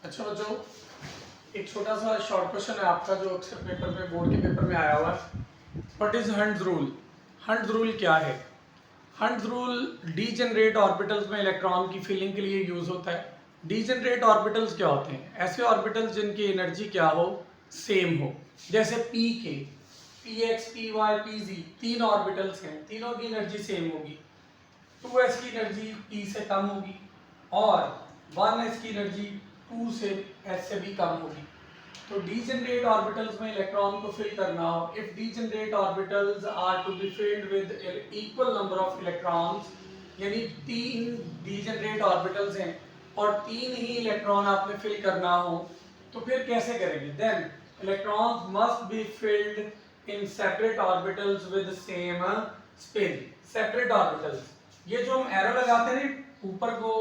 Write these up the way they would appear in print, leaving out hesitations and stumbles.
अच्छा बच्चों, एक छोटा सा शॉर्ट क्वेश्चन है आपका जो अक्सर पेपर में, बोर्ड के पेपर में आया हुआ है। What is hunts rule? Hunts rule क्या है? हंट्स रूल डीजेनरेट ऑर्बिटल्स में इलेक्ट्रॉन की फिलिंग के लिए यूज होता है। डीजेनरेट ऑर्बिटल्स क्या होते हैं? ऐसे ऑर्बिटल्स जिनकी एनर्जी क्या हो, सेम हो। जैसे P K, P X, P Y, P Z, तीन ऑर्बिटल्स हैं, तीनों की एनर्जी सेम होगी। 2s की एनर्जी p से कम होगी और 1s की एनर्जी 2 से s से भी कम होगी। तो डीजेनरेट ऑर्बिटल्स में इलेक्ट्रॉन को फिल करना हो, if degenerate orbitals are to be filled with equal number of electrons, यानी तीन डीजेनरेट ऑर्बिटल्स हैं और तीन ही इलेक्ट्रॉन आपने फिल करना हो, तो फिर कैसे करेंगे? Then electrons must be filled in separate orbitals with same spin. Separate orbitals, ये जो हम एरो लगाते हैं ऊपर को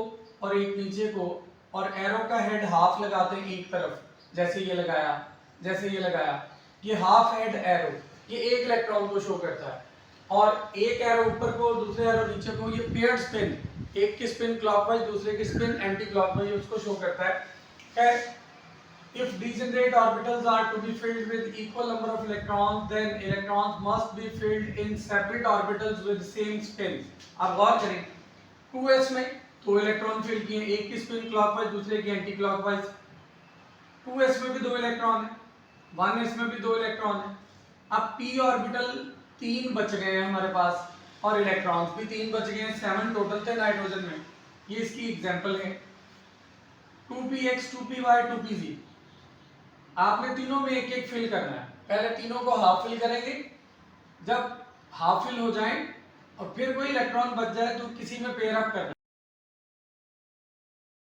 और एक नीचे को, और एरो का हेड हाफ लगाते हैं एक तरफ, जैसे ये लगाया, जैसे ये लगाया, ये हाफ हेड एरो, ये एक इलेक्ट्रॉन को शो करता है। और एक एरो ऊपर को, दूसरे एरो नीचे को, ये पेयर्ड स्पिन, एक की स्पिन क्लॉकवाइज, दूसरे की स्पिन एंटी क्लॉकवाइज, उसको शो करता है। खैर, if degenerate orbitals are to be filled with equal number of electrons, then electrons must be filled in separate orbitals with same spin. अब गौर करें, 2s में दो इलेक्ट्रॉन फिल किए, एक की स्पिन क्लॉकवाइज, दूसरे की एंटी क्लॉकवाइज। 2s में भी दो इलेक्ट्रॉन है, 1s में भी दो इलेक्ट्रॉन है। अब p ऑर्बिटल तीन बच गए हैं हमारे पास और इलेक्ट्रॉन्स भी तीन बच गए हैं, 7 टोटल थे नाइट्रोजन में। ये इसकी एग्जांपल है। 2px, 2py, 2pz, आपने तीनों में एक एक फिल करना है। पहले तीनों को हाफ फिल करेंगे, जब हाफ फिल हो जाए और फिर कोई इलेक्ट्रॉन बच जाए तो किसी में पेयर अप करना है।